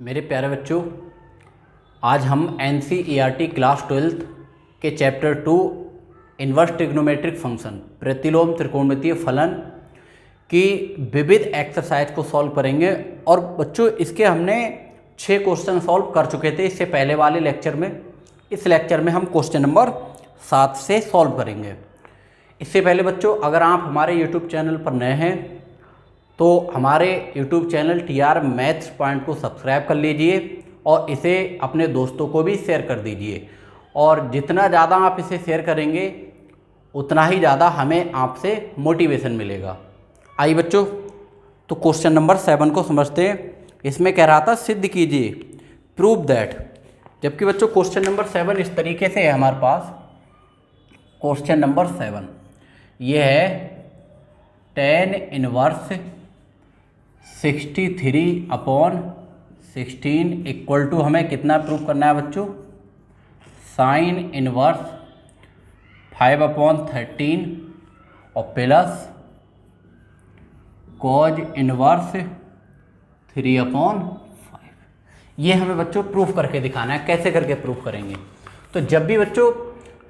मेरे प्यारे बच्चों, आज हम NCERT क्लास 12 के चैप्टर 2 इन्वर्स ट्रिग्नोमेट्रिक फंक्शन प्रतिलोम त्रिकोणमितीय फलन की विविध एक्सरसाइज को सॉल्व करेंगे। और बच्चों, इसके हमने 6 क्वेश्चन सॉल्व कर चुके थे इससे पहले वाले लेक्चर में। इस लेक्चर में हम क्वेश्चन नंबर 7 से सॉल्व करेंगे। इससे पहले बच्चों, अगर आप हमारे यूट्यूब चैनल पर नए हैं तो हमारे YouTube channel TR maths point को सब्सक्राइब कर लीजिए और इसे अपने दोस्तों को भी शेयर कर दीजिए। और जितना ज़्यादा आप इसे शेयर करेंगे उतना ही ज़्यादा हमें आपसे मोटिवेशन मिलेगा। आइए बच्चों, तो क्वेश्चन नंबर 7 को समझते हैं। इसमें कह रहा था सिद्ध कीजिए, प्रूव दैट। जबकि बच्चों क्वेश्चन नंबर 7 इस तरीके से है हमारे पास। क्वेश्चन नंबर 7 ये है tan इनवर्स 63/16 इक्वल टू हमें कितना प्रूव करना है बच्चों? साइन इनवर्स 5/13 और प्लस कॉज इनवर्स 3/5। ये हमें बच्चों प्रूफ करके दिखाना है। कैसे करके प्रूफ करेंगे? तो जब भी बच्चों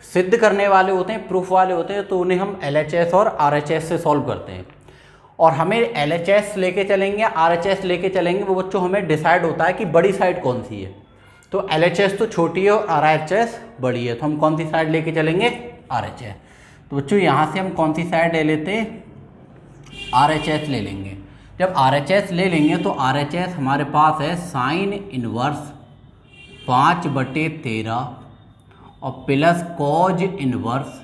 सिद्ध करने वाले होते हैं, प्रूफ वाले होते हैं, तो उन्हें हम LHS और RHS से सॉल्व करते हैं। और हमें LHS लेके चलेंगे, RHS लेके चलेंगे, वो बच्चों हमें डिसाइड होता है कि बड़ी साइड कौन सी है। तो LHS तो छोटी है और RHS बड़ी है, तो हम कौन सी साइड लेके चलेंगे? RHS। तो बच्चों यहाँ से हम कौन सी साइड ले लेते हैं? RHS ले लेंगे। जब RHS ले लेंगे तो RHS हमारे पास है साइन इनवर्स 5/13 और प्लस कॉज इनवर्स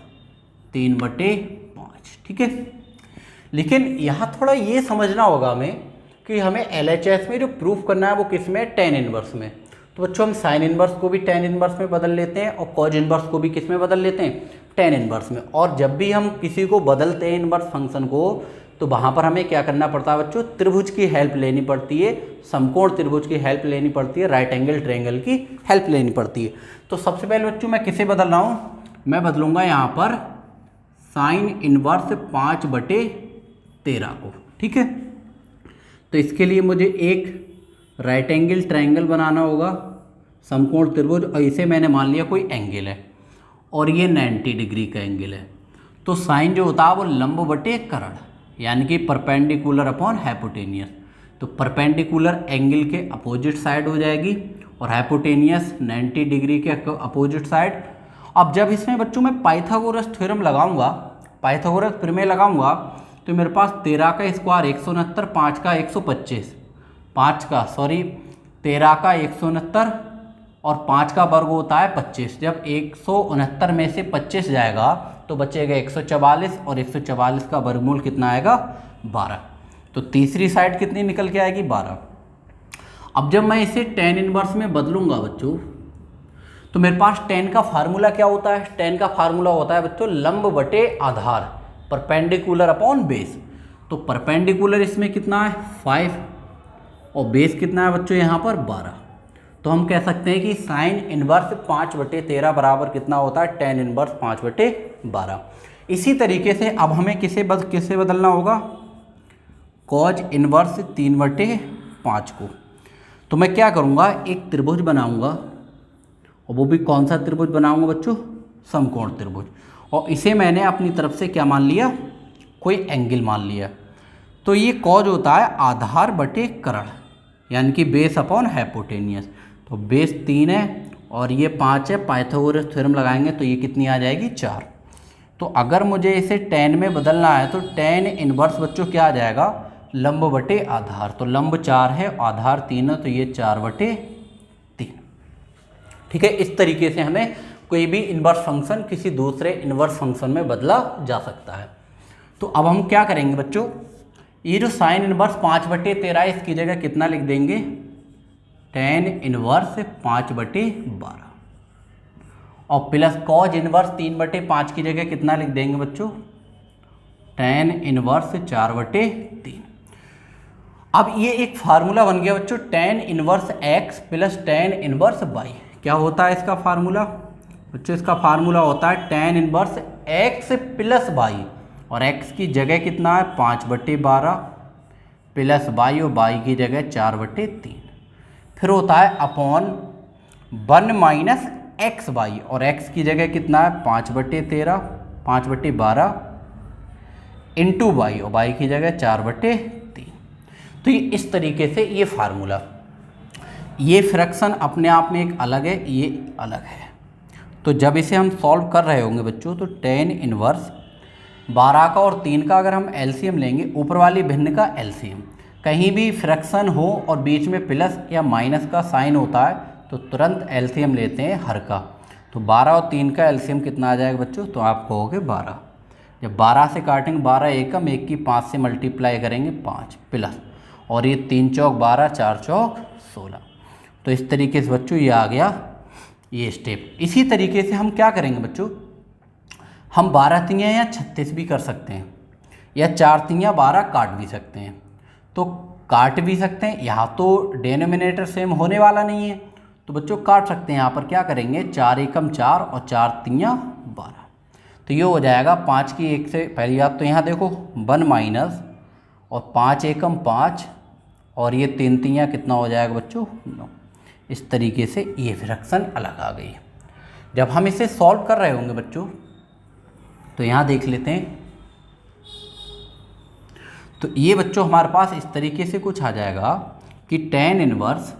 3/5। ठीक है, लेकिन यहाँ थोड़ा ये समझना होगा हमें कि हमें LHS में जो प्रूफ करना है वो किस में? tan इनवर्स में। तो बच्चों हम साइन इनवर्स को भी tan इनवर्स में बदल लेते हैं और कॉज इनवर्स को भी किस में बदल लेते हैं? tan इनवर्स में। और जब भी हम किसी को बदलते हैं इनवर्स फंक्शन को, तो वहाँ पर हमें क्या करना पड़ता है बच्चों? त्रिभुज की हेल्प लेनी पड़ती है, समकोण त्रिभुज की हेल्प लेनी पड़ती है, राइट एंगल ट्रायंगल की हेल्प लेनी पड़ती है। तो सबसे पहले बच्चों मैं किसे बदल रहा हूँ? मैं बदलूंगा यहाँ पर साइन इनवर्स 5/13 को। ठीक है, तो इसके लिए मुझे एक राइट एंगल ट्रायंगल बनाना होगा, समकोण त्रिभुज, और इसे मैंने मान लिया कोई एंगल है और ये 90 डिग्री का एंगल है। तो साइन जो होता है वो लंब बटे कर्ण, यानी कि परपेंडिकुलर अपॉन हाइपोटेनियस। तो परपेंडिकुलर एंगल के अपोजिट साइड हो जाएगी और हाइपोटेनियस 90 डिग्री के अपोजिट साइड। अब जब इसमें बच्चों मैं पाइथागोरस थ्योरम लगाऊंगा, पाइथागोरस प्रमेय लगाऊंगा, तो मेरे पास 13 का स्क्वायर 169, 5 का 125, 13 का 169 और 5 का वर्ग होता है 25। जब 169 में से 25 जाएगा तो बचेगा 144 और 144 का वर्गमूल कितना आएगा? 12। तो तीसरी साइड कितनी निकल के आएगी? 12। अब जब मैं इसे tan इनवर्स में बदलूंगा बच्चों, तो मेरे पास tan का फार्मूला क्या होता है? tan का फार्मूला होता है बच्चों लंब बटे आधार, परपेंडिकुलर अपॉन बेस। तो परपेंडिकुलर इसमें कितना है? 5 और बेस कितना है बच्चों यहाँ पर? 12। तो हम कह सकते हैं कि साइन इनवर्स 5/13 बराबर कितना होता है? tan inverse 5/12। इसी तरीके से अब हमें किसे बदलना होगा? कॉज इनवर्स 3/5 को। तो मैं क्या करूँगा? एक त्रिभुज बनाऊँगा, और वो भी कौन सा त्रिभुज बनाऊँगा बच्चों? समकोण त्रिभुज। और इसे मैंने अपनी तरफ से क्या मान लिया? कोई एंगल मान लिया। तो ये कॉज होता है आधार बटे कर्ण, यानी कि बेस अपॉन हाइपोटेनियस। तो बेस 3 है और ये 5 है। पाइथागोरस थ्योरम लगाएंगे तो ये कितनी आ जाएगी? 4। तो अगर मुझे इसे tan में बदलना है तो tan इनवर्स बच्चों क्या आ जाएगा? लंब बटे आधार। तो लंब 4 है, आधार 3 है, तो ये 4/3। ठीक है, इस तरीके से हमें कोई भी इनवर्स फंक्शन किसी दूसरे इनवर्स फंक्शन में बदला जा सकता है। तो अब हम क्या करेंगे बच्चों? ये जो साइन इनवर्स 5/13 है, इसकी जगह कितना लिख देंगे? tan इनवर्स 5/12 और प्लस कॉज इनवर्स 3/5 की जगह कितना लिख देंगे बच्चों? tan inverse 4/3। अब ये एक फार्मूला बन गया बच्चों, tan inverse x plus tan inverse y। क्या होता है इसका फार्मूला बच्चों? इसका फार्मूला होता है tan inverse x plus y, और x की जगह कितना है? 5/12 प्लस y, और y की जगह 4/3। फिर होता है अपॉन 1 माइनस एक्स वाई, और एक्स की जगह कितना है 5/13, 5/12 इंटू वाई, और वाई की जगह 4/3। तो ये इस तरीके से ये फार्मूला, ये फ्रैक्शन अपने आप में एक अलग है, ये अलग है। तो जब इसे हम सॉल्व कर रहे होंगे बच्चों, तो tan इनवर्स 12 का और 3 का अगर हम एलसीएम लेंगे, ऊपर वाली भिन्न का एलसीएम, कहीं भी फ्रैक्शन हो और बीच में प्लस या माइनस का साइन होता है तो तुरंत एलसीएम लेते हैं हर का। तो 12 और 3 का एलसीएम कितना आ जाएगा बच्चों, तो आप कहोगे 12। जब 12 से काटेंगे 12 एकम, 1 की 5 से मल्टीप्लाई करेंगे 5 प्लस, और ये 3 चौक 12, 4 चौक 16। तो इस तरीके से बच्चों ये आ गया ये स्टेप। इसी तरीके से हम क्या करेंगे बच्चों, हम 12 तियाँ या 36 भी कर सकते हैं, या 4 तियाँ 12 काट भी सकते हैं। तो काट भी सकते हैं, यहाँ तो डिनोमिनेटर सेम होने वाला नहीं है, तो बच्चों काट सकते हैं। यहाँ पर क्या करेंगे, 4 एकम 4 और 4 तियाँ 12। तो ये हो जाएगा 5 की 1 से, पहली बात तो यहाँ देखो 1 माइनस और 5 एकम 5, और ये 3 तियाँ कितना हो जाएगा बच्चों 9। इस तरीके से ये फ्रैक्शन अलग आ गई। जब हम इसे सॉल्व कर रहे होंगे बच्चों, तो यहाँ देख लेते हैं, तो ये बच्चों हमारे पास इस तरीके से कुछ आ जाएगा कि tan इनवर्स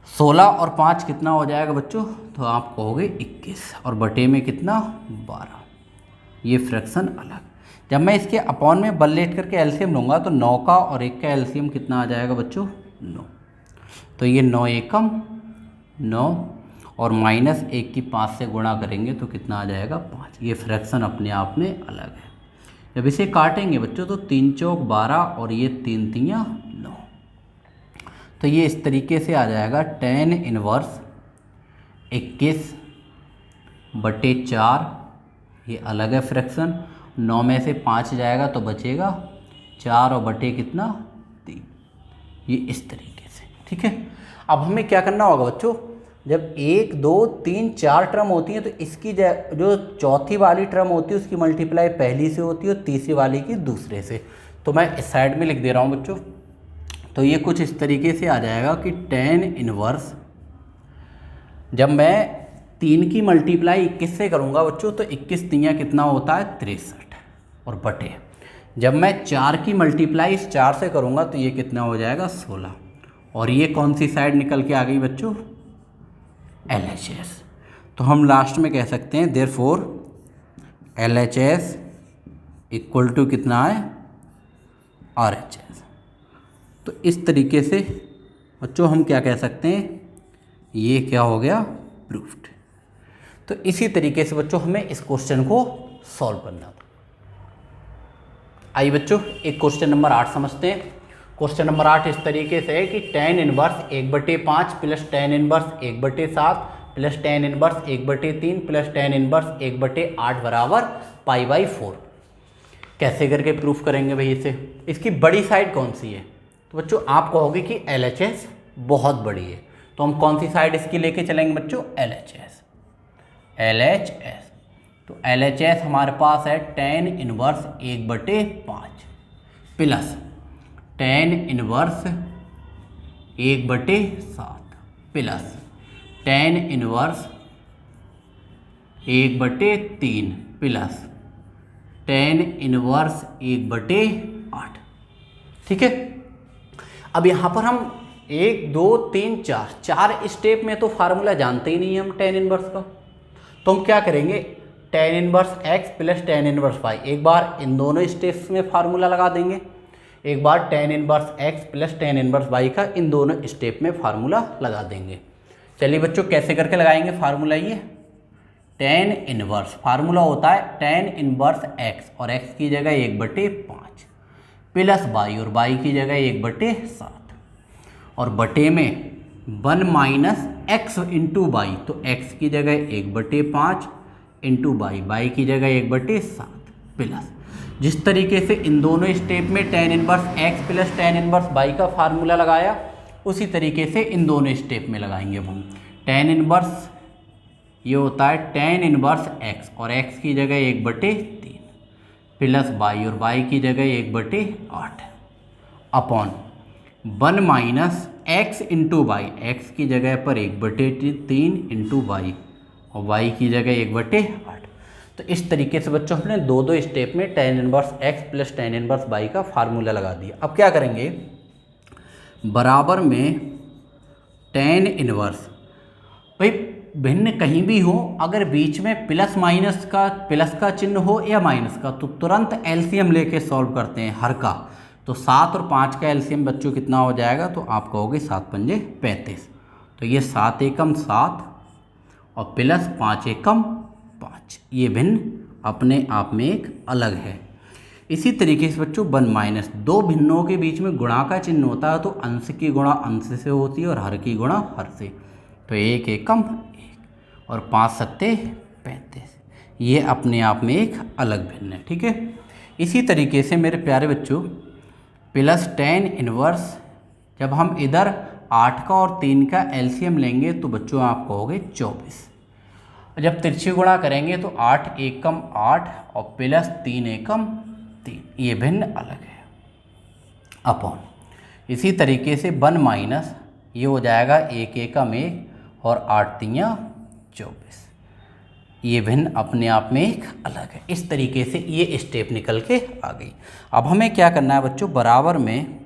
16 और 5 कितना हो जाएगा बच्चों, तो आप कहोगे 21, और बटे में कितना 12। ये फ्रैक्शन अलग। जब मैं इसके अपॉन में बल लेट करके एलसीएम लूँगा, तो 9 का और 1 का एलसीएम कितना आ जाएगा बच्चों 9। तो ये 9 एकम 9, और माइनस 1 की 5 से गुणा करेंगे तो कितना आ जाएगा 5। ये फ्रैक्शन अपने आप में अलग है। जब इसे काटेंगे बच्चों, तो 3 चौक 12 और ये 3 तियाँ 9। तो ये इस तरीके से आ जाएगा tan इनवर्स 21/4, ये अलग है फ्रैक्शन। 9 में से 5 जाएगा तो बचेगा 4, और बटे कितना 3। ये इस तरीके से, ठीक है। अब हमें क्या करना होगा बच्चों, जब 1 2 3 4 टर्म होती हैं, तो इसकी जो चौथी वाली टर्म होती है उसकी मल्टीप्लाई पहली से होती है और तीसरी वाली की दूसरे से। तो मैं इस साइड में लिख दे रहा हूँ बच्चों। तो ये कुछ इस तरीके से आ जाएगा कि tan इनवर्स, जब मैं 3 की मल्टीप्लाई 21 से करूँगा बच्चों, तो 21 तियाँ कितना होता है 63, और बटे जब मैं 4 की मल्टीप्लाई इस 4 से करूँगा, तो ये कितना हो जाएगा 16, और ये कौन सी साइड निकल के आ गई बच्चों LHS। तो हम लास्ट में कह सकते हैं देयरफॉर LHS इक्वल टू कितना है RHS। तो इस तरीके से बच्चों हम क्या कह सकते हैं, ये क्या हो गया प्रूफ्ड। तो इसी तरीके से बच्चों हमें इस क्वेश्चन को सॉल्व करना था। आइए बच्चों एक क्वेश्चन नंबर 8 समझते हैं। क्वेश्चन नंबर 8 इस तरीके से है कि tan inverse 1/5 plus tan inverse 1/7 plus tan inverse 1/3 plus tan inverse 1/8 बराबर π/4। कैसे करके प्रूफ करेंगे भाई इसे, इसकी बड़ी साइड कौन सी है, तो बच्चों आप कहोगे कि LHS बहुत बड़ी है। तो हम कौन सी साइड इसकी लेके चलेंगे बच्चों LHS। तो LHS हमारे पास है tan inverse 1/5 plus tan inverse 1/7 plus tan inverse 1/3 plus tan inverse 1/8। ठीक है। अब यहाँ पर हम 1 2 3 4 स्टेप में तो फार्मूला जानते ही नहीं है हम tan इनवर्स का। तो हम क्या करेंगे, tan inverse x plus tan inverse y, एक बार इन दोनों स्टेप्स में फार्मूला लगा देंगे, एक बार tan inverse x plus tan inverse y का इन दोनों स्टेप में फार्मूला लगा देंगे। चलिए बच्चों कैसे करके लगाएंगे फार्मूला, ये tan इनवर्स फार्मूला होता है tan इनवर्स x, और x की जगह 1/5 प्लस y, और y की जगह 1/7, और बटे में 1 माइनस एक्स इंटू वाई, तो x की जगह 1/5 इंटू y की जगह 1/7 प्लस, जिस तरीके से इन दोनों स्टेप में tan inverse x plus tan inverse y का फार्मूला लगाया, उसी तरीके से इन दोनों स्टेप में लगाएंगे हम। tan इनवर्स ये होता है tan इनवर्स x, और x की जगह 1/3 प्लस वाई और वाई की जगह 1/8 upon 1 minus X into Y, X की जगह पर 1/3 इंटू वाई और वाई की जगह 1/8। तो इस तरीके से बच्चों हमने दो दो स्टेप में tan inverse x plus tan inverse y का फार्मूला लगा दिया। अब क्या करेंगे, बराबर में tan इनवर्स, भाई भिन्न कहीं भी हो, अगर बीच में प्लस का चिन्ह हो या माइनस का, तो तुरंत एलसीएम लेके सॉल्व करते हैं हर का। तो 7 और 5 का एलसीएम बच्चों कितना हो जाएगा, तो आप कहोगे 7 पंजे 35। तो ये 7 एकम 7 और प्लस 5 एकम 5, ये भिन्न अपने आप में एक अलग है। इसी तरीके से बच्चों 1 माइनस, दो भिन्नों के बीच में गुणा का चिन्ह होता है तो अंश की गुणा अंश से होती है और हर की गुणा हर से। तो 1 एकम 1 और 5 सत्ते 35, ये अपने आप में एक अलग भिन्न है। ठीक है, इसी तरीके से मेरे प्यारे बच्चों प्लस tan इनवर्स, जब हम इधर 8 का और 3 का एलसीएम लेंगे तो बच्चों आप कहोगे 24। जब तिरछी गुणा करेंगे तो 8 एकम 8 और प्लस 3 एकम 3, ये भिन्न अलग है अपॉन। इसी तरीके से 1 माइनस, ये हो जाएगा 1 एकम 1 और 8 तियाँ 24, ये भिन्न अपने आप में एक अलग है। इस तरीके से ये स्टेप निकल के आ गई। अब हमें क्या करना है बच्चों, बराबर में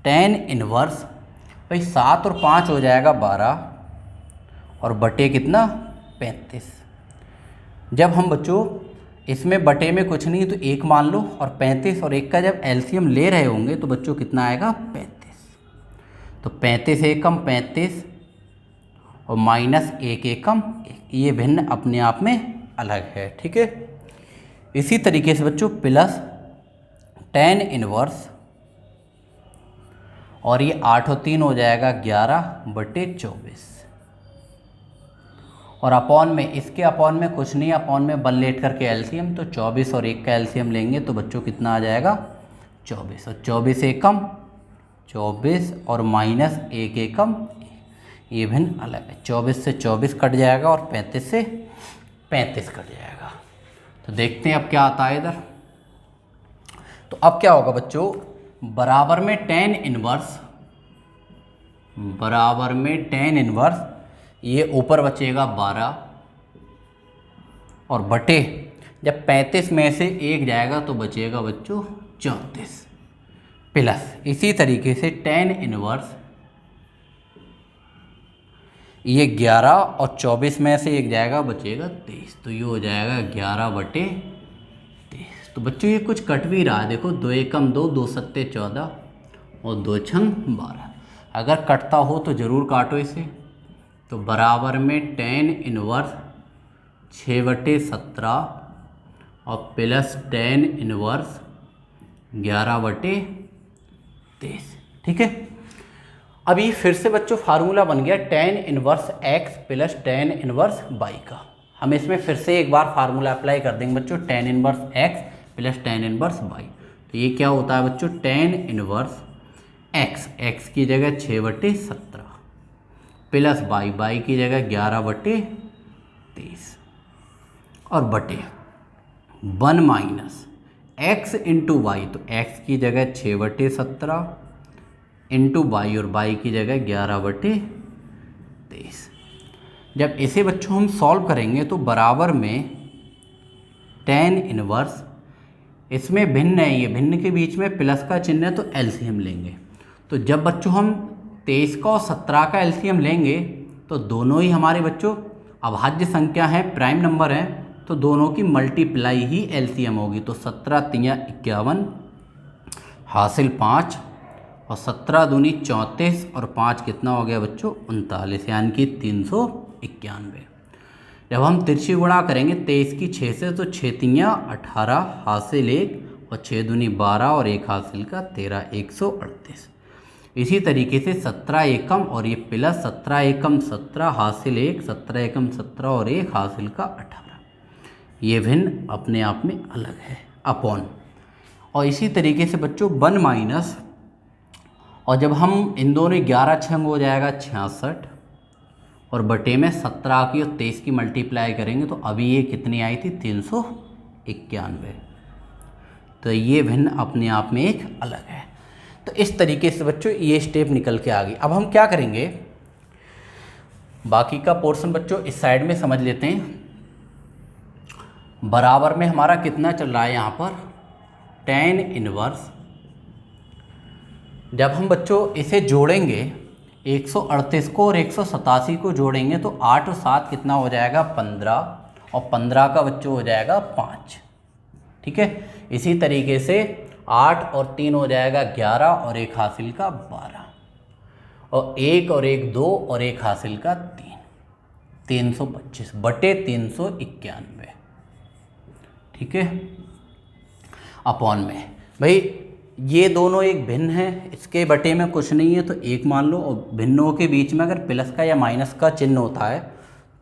tan इनवर्स, भाई 7 और 5 हो जाएगा 12 और बटे कितना 35। जब हम बच्चों इसमें बटे में कुछ नहीं तो 1 मान लो, और 35 और 1 का जब एलसीएम ले रहे होंगे तो बच्चों कितना आएगा 35। तो 35 एकम 35 और माइनस 1 एकम 1, ये भिन्न अपने आप में अलग है। ठीक है, इसी तरीके से बच्चों प्लस tan इनवर्स, और ये 8 और 3 हो जाएगा 11/24 और अपॉन में, इसके अपॉन में कुछ नहीं, अपॉन में 1 लेट करके एलसीएम, तो 24 और 1 का एलसीएम लेंगे तो बच्चों कितना आ जाएगा 24 और 24 एकम 24 और माइनस 1 एकम 1, ये भिन्न अलग है। 24 से 24 कट जाएगा और 35 से 35 कट जाएगा। तो देखते हैं अब क्या आता है इधर। तो अब क्या होगा बच्चों, बराबर में tan इनवर्स, बराबर में tan इनवर्स, ये ऊपर बचेगा 12 और बटे, जब 35 में से 1 जाएगा तो बचेगा बच्चों 34 प्लस, इसी तरीके से tan इनवर्स, ये 11 और 24 में से 1 जाएगा बचेगा 23, तो ये हो जाएगा 11/23। तो बच्चों ये कुछ कट भी रहा है, देखो 2 एकम 2, 2 सत्ते 14 और 2 छंग 12। अगर कटता हो तो ज़रूर काटो इसे। तो बराबर में tan इनवर्स 6/17 और प्लस tan इनवर्स 11/23। ठीक है, अभी फिर से बच्चों फार्मूला बन गया tan inverse x plus tan inverse y का। हम इसमें फिर से एक बार फार्मूला अप्लाई कर देंगे बच्चों, tan inverse x plus tan inverse y। तो ये क्या होता है बच्चों, tan इनवर्स x, x की जगह 6/17 प्लस y की जगह 11/23 और बटे 1 माइनस x इंटू वाई, तो x की जगह 6/17 इंटू वाई और वाई की जगह 11/23। जब इसे बच्चों हम सॉल्व करेंगे तो बराबर में tan इनवर्स, इसमें भिन्न है, ये भिन्न के बीच में प्लस का चिन्ह है तो एलसीएम लेंगे। तो जब बच्चों हम 23 का और 17 का एलसीएम लेंगे तो दोनों ही हमारे बच्चों अभाज्य संख्या है, प्राइम नंबर है, तो दोनों की मल्टीप्लाई ही एलसीएम होगी। तो 17 तियाँ 51 हासिल 5 और 17 दूनी 34 और 5 कितना हो गया बच्चों 39, यानी कि 391। जब हम तिरछी गुणा करेंगे 23 की 6 से तो 6 तियाँ 18 हासिल 1 और 6 दूनी 12 और 1 हासिल का 13, 138। इसी तरीके से 17 एकम और ये प्लस 17 एकम 17 हासिल 1, 17 एकम 17 और 1 हासिल का 18, ये भिन्न अपने आप में अलग है अपॉन। और इसी तरीके से बच्चों 1 माइनस, और जब हम इन दोनों 11 छंग हो जाएगा 66 और बटे में 17 की और 23 की मल्टीप्लाई करेंगे तो अभी ये कितनी आई थी 391। तो ये भिन्न अपने आप में एक अलग है। तो इस तरीके से बच्चों ये स्टेप निकल के आ गई। अब हम क्या करेंगे, बाकी का पोर्शन बच्चों इस साइड में समझ लेते हैं। बराबर में हमारा कितना चल रहा है यहाँ पर, tan इनवर्स। जब हम बच्चों इसे जोड़ेंगे 138 को और 187 को जोड़ेंगे तो 8 और 7 कितना हो जाएगा 15, और 15 का बच्चों हो जाएगा 5। ठीक है, इसी तरीके से 8 और 3 हो जाएगा 11 और 1 हासिल का 12, और 1 और 1 2 और 1 हासिल का 3, 325 बटे 391। ठीक है, अपॉन में भाई ये दोनों एक भिन्न है, इसके बटे में कुछ नहीं है तो एक मान लो, और भिन्नों के बीच में अगर प्लस का या माइनस का चिन्ह होता है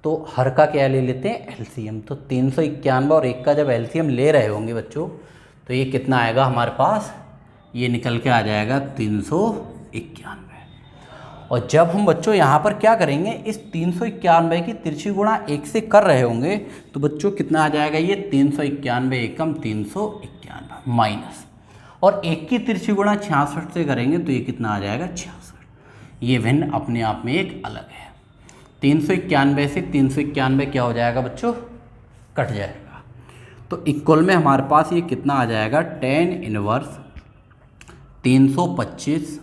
तो हर का क्या ले लेते हैं, एलसीएम। तो 391 और 1 का जब एलसीएम ले रहे होंगे बच्चों तो ये कितना आएगा हमारे पास, ये निकल के आ जाएगा 391। और जब हम बच्चों यहाँ पर क्या करेंगे, इस 391 की तिरछी गुणा 1 से कर रहे होंगे तो बच्चों कितना आ जाएगा, ये 391 एकम 391 माइनस, और 1 की तिरछी गुणा 66 से करेंगे तो ये कितना आ जाएगा 66। ये भिन्न अपने आप में एक अलग है। 391 से 391 क्या हो जाएगा बच्चों, कट जाएगा। तो इक्वल में हमारे पास ये कितना आ जाएगा, tan इनवर्स 325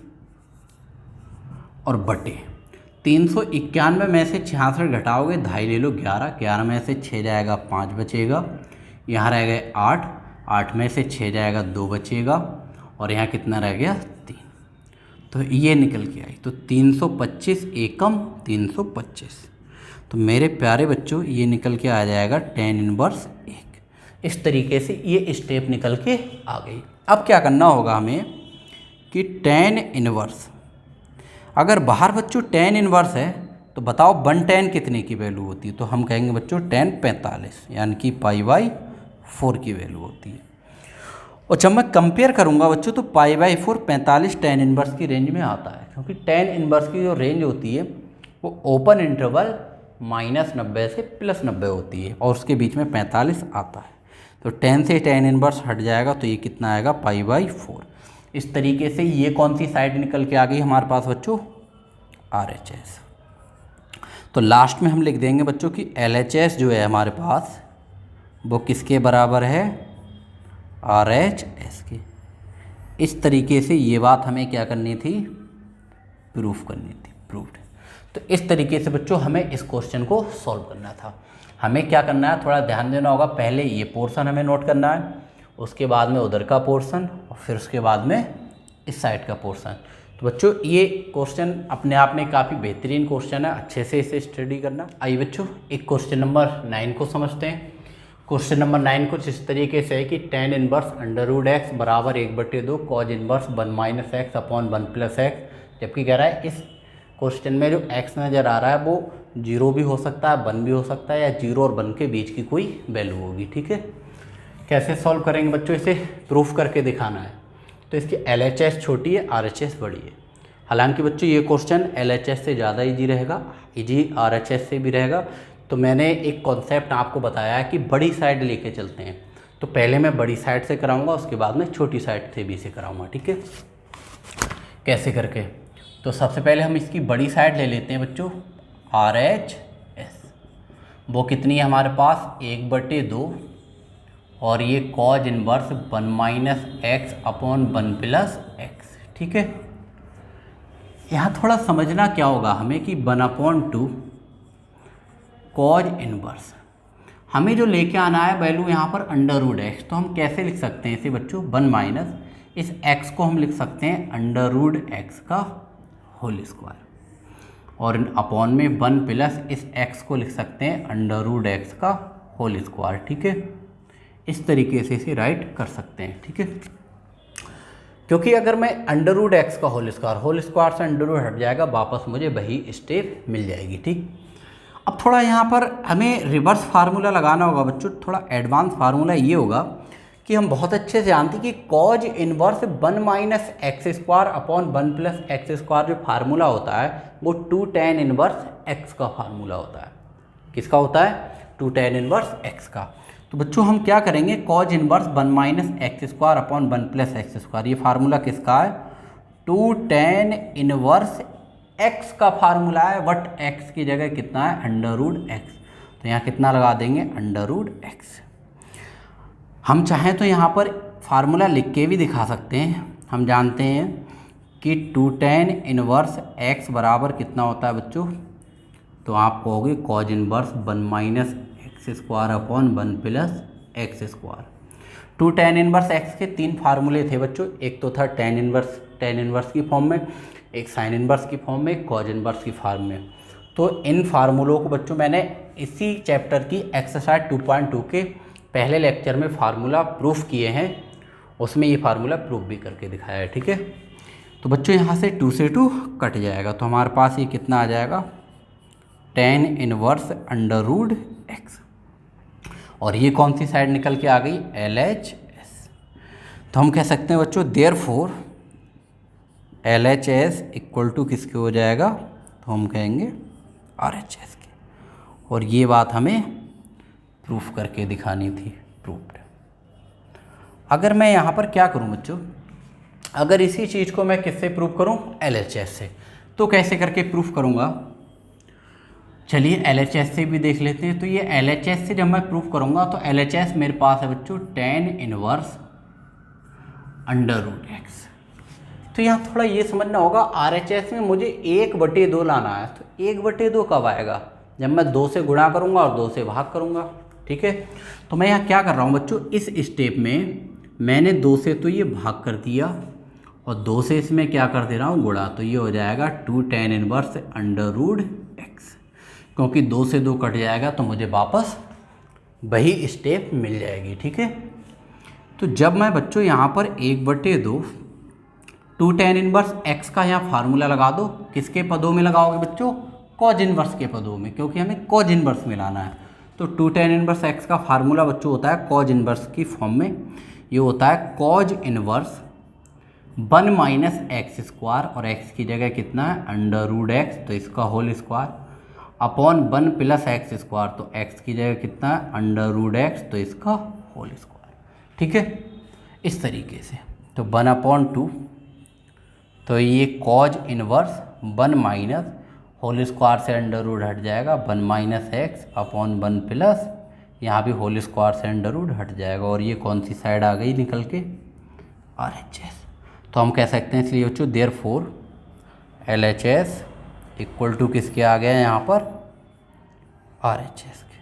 और बटे 391 में से 66 घटाओगे 2.5 ले लो 11, 11 में से 6 जाएगा 5 बचेगा, यहाँ रह गए 8, 8 में से 6 जाएगा 2 बचेगा, और यहाँ कितना रह गया 3। तो ये निकल के आई, तो 325 एकम 325। तो मेरे प्यारे बच्चों ये निकल के आ जाएगा tan इनवर्स 1। इस तरीके से ये स्टेप निकल के आ गई। अब क्या करना होगा हमें कि tan इनवर्स, अगर बाहर बच्चों tan इनवर्स है तो बताओ 1 tan कितने की वैल्यू होती है, तो हम कहेंगे बच्चों tan 45, यानी कि π/4 की वैल्यू होती है। और जब मैं कंपेयर करूंगा बच्चों तो π/4 45 tan इनवर्स की रेंज में आता है, क्योंकि tan इनवर्स की जो रेंज होती है वो ओपन इंटरवल -90 से +90 होती है, और उसके बीच में 45 आता है। तो tan से tan इनवर्स हट जाएगा तो ये कितना आएगा π/4। इस तरीके से ये कौन सी साइड निकल के आ गई हमारे पास बच्चों, RHS। तो लास्ट में हम लिख देंगे बच्चों कि LHS जो है हमारे पास वो किसके बराबर है, RHS के। इस तरीके से ये बात हमें क्या करनी थी, प्रूफ करनी थी, प्रूव्ड। तो इस तरीके से बच्चों हमें इस क्वेश्चन को सॉल्व करना था। हमें क्या करना है, थोड़ा ध्यान देना होगा, पहले ये पोर्शन हमें नोट करना है, उसके बाद में उधर का पोर्शन, और फिर उसके बाद में इस साइड का पोर्शन। तो बच्चों ये क्वेश्चन अपने आप में काफ़ी बेहतरीन क्वेश्चन है, अच्छे से इसे स्टडी करना। आइए बच्चों एक क्वेश्चन नंबर 9 को समझते हैं। क्वेश्चन नंबर 9 कुछ इस तरीके से है कि tan इनवर्स √x बराबर 1/2 cos inverse 1 - x upon 1 + x, जबकि कह रहा है इस क्वेश्चन में जो x नज़र आ रहा है वो 0 भी हो सकता है, 1 भी हो सकता है, या 0 और 1 के बीच की कोई वैल्यू होगी। ठीक है, कैसे सॉल्व करेंगे बच्चों, इसे प्रूफ करके दिखाना है। तो इसकी LHS छोटी है, RHS बड़ी है। हालांकि बच्चों ये क्वेश्चन LHS से ज़्यादा ईजी रहेगा, ईजी RHS से भी रहेगा। तो मैंने एक कॉन्सेप्ट आपको बताया है कि बड़ी साइड लेके चलते हैं, तो पहले मैं बड़ी साइड से कराऊंगा, उसके बाद में छोटी साइड से भी से कराऊंगा। ठीक है, कैसे करके, तो सबसे पहले हम इसकी बड़ी साइड ले लेते हैं बच्चों, RHS। वो कितनी है हमारे पास, 1/2, और ये cos inverse 1 - x upon 1 + x। ठीक है, यहाँ थोड़ा समझना क्या होगा हमें कि 1/2 cos इनवर्स, हमें जो लेके आना है वैल्यू यहाँ पर √x, तो हम कैसे लिख सकते हैं इसे बच्चों, 1 - इस x को हम लिख सकते हैं √x का होल स्क्वायर, और अपॉन में 1 + इस x को लिख सकते हैं √x का होल स्क्वायर। ठीक है, इस तरीके से इसे राइट कर सकते हैं। ठीक है, क्योंकि अगर मैं √x का होल स्क्वायर से √ हट जाएगा, वापस मुझे वही स्टेप मिल जाएगी। ठीक, अब थोड़ा यहाँ पर हमें रिवर्स फार्मूला लगाना होगा बच्चों, थोड़ा एडवांस फार्मूला ये होगा कि हम बहुत अच्छे से जानते हैं कि cos inverse 1 - x² upon 1 + x² जो फार्मूला होता है वो 2 tan इनवर्स x का फार्मूला होता है। किसका होता है, 2 tan इनवर्स x का। तो बच्चों हम क्या करेंगे, cause inverse 1 minus x square upon 1 plus x square, ये फार्मूला किसका है, 2 tan इनवर्स एक्स का फार्मूला है, बट एक्स की जगह कितना है, अंडर रूट एक्स, तो यहाँ कितना लगा देंगे, अंडर रूट एक्स। हम चाहें तो यहाँ पर फार्मूला लिख के भी दिखा सकते हैं। हम जानते हैं कि 2 tan इनवर्स एक्स बराबर कितना होता है बच्चों, तो आप कहोगे cause inverse 1 minus x square upon 1 plus x square. 2 tan inverse x के 3 फार्मूले थे बच्चों, एक तो था tan इनवर्स की फॉर्म में, एक साइन इनवर्स की फॉर्म में, एक कॉज इनवर्स की फॉर्म में। तो इन फार्मूलों को बच्चों मैंने इसी चैप्टर की एक्सरसाइज 2.2 के पहले लेक्चर में फार्मूला प्रूफ किए हैं, उसमें ये फार्मूला प्रूफ भी करके दिखाया है, ठीक है। तो बच्चों यहाँ से 2 से 2 कट जाएगा, तो हमारे पास ये कितना आ जाएगा, tan inverse under root X, और ये कौन सी साइड निकल के आ गई, LHS। तो हम कह सकते हैं बच्चों देयरफॉर LHS इक्वल टू किसके हो जाएगा, तो हम कहेंगे RHS के, और ये बात हमें प्रूफ करके दिखानी थी, प्रूफ्ड। अगर मैं यहाँ पर क्या करूँ बच्चों, अगर इसी चीज़ को मैं किससे प्रूफ करूँ, LHS से, तो कैसे करके प्रूफ करूँगा, चलिए LHS से भी देख लेते हैं। तो ये LHS से जब मैं प्रूफ करूँगा तो LHS मेरे पास है बच्चों tan inverse under root x. तो यहाँ थोड़ा ये समझना होगा, RHS में मुझे 1/2 लाना है, तो 1/2 कब आएगा, जब मैं 2 से गुणा करूँगा और 2 से भाग करूँगा, ठीक है। तो मैं यहाँ क्या कर रहा हूँ बच्चों, इस स्टेप में मैंने 2 से तो ये भाग कर दिया और 2 से इसमें क्या कर दे रहा हूँ, गुणा, तो ये हो जाएगा 2 tan inverse under root x, क्योंकि 2 से 2 कट जाएगा तो मुझे वापस वही स्टेप मिल जाएगी, ठीक है। तो जब मैं बच्चों यहाँ पर 1/2 2 tan इनवर्स एक्स का यहाँ फार्मूला लगा दो, किसके पदों में लगाओगे बच्चों, कॉज इनवर्स के पदों में, क्योंकि हमें कॉज इनवर्स में लाना है। तो 2 tan इनवर्स एक्स का फार्मूला बच्चों होता है कॉज इनवर्स की फॉर्म में, ये होता है cos inverse 1 minus x square, और एक्स की जगह कितना है, अंडर रूट एक्स, तो इसका whole square, upon 1 plus x square, तो एक्स की जगह कितना है, अंडर रूट एक्स, तो इसका होल स्क्वायर, ठीक है, इस तरीके से। तो 1/2, तो ये cos inverse 1 minus whole square से अंडर रूट हट जाएगा, 1 माइनस एक्स अपॉन 1 प्लस, यहाँ भी होल स्क्वायर से अंडर रूट हट जाएगा, और ये कौन सी साइड आ गई निकल के, RHS। तो हम कह सकते हैं इसलिए बच्चों देयरफॉर LHS इक्वल टू किसके आ गया यहाँ पर, RHS के,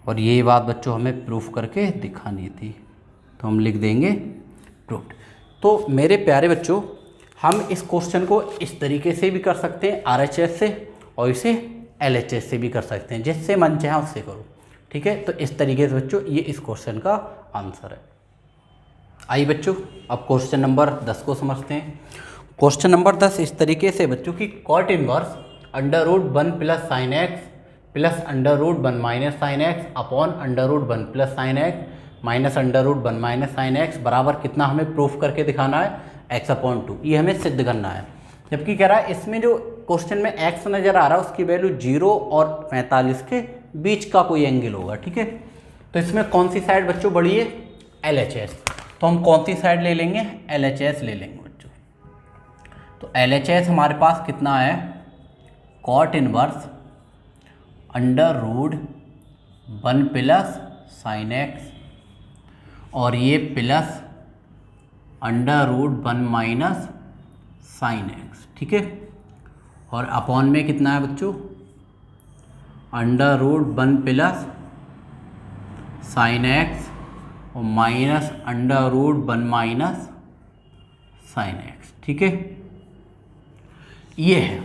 और ये बात बच्चों हमें प्रूफ करके दिखानी थी, तो हम लिख देंगे प्रूफ्ड। तो मेरे प्यारे बच्चों, हम इस क्वेश्चन को इस तरीके से भी कर सकते हैं RHS से, और इसे LHS से भी कर सकते हैं, जिससे मन चाहे उससे करो, ठीक है। तो इस तरीके से बच्चों ये इस क्वेश्चन का आंसर है। आइए बच्चों अब क्वेश्चन नंबर 10 को समझते हैं। क्वेश्चन नंबर 10 इस तरीके से बच्चों की cot inverse under root 1 plus sine x plus under root 1 minus sine x upon under root 1 plus sine x minus under root 1 minus sine x बराबर कितना हमें प्रूफ करके दिखाना है, x/2, ये हमें सिद्ध करना है। जबकि कह रहा है इसमें जो क्वेश्चन में x नज़र आ रहा है उसकी वैल्यू 0 और 45 के बीच का कोई एंगल होगा, ठीक है। तो इसमें कौन सी साइड बच्चों बड़ी है, LHS, तो हम कौन सी साइड ले लेंगे, LHS ले लेंगे बच्चों। तो LHS हमारे पास कितना है, cot inverse under root 1 plus sine x, और ये plus under root 1 minus sine x, ठीक है। और अपॉन में कितना है बच्चों, under root 1 plus sine x और minus under root 1 minus sine x, ठीक है, ये है।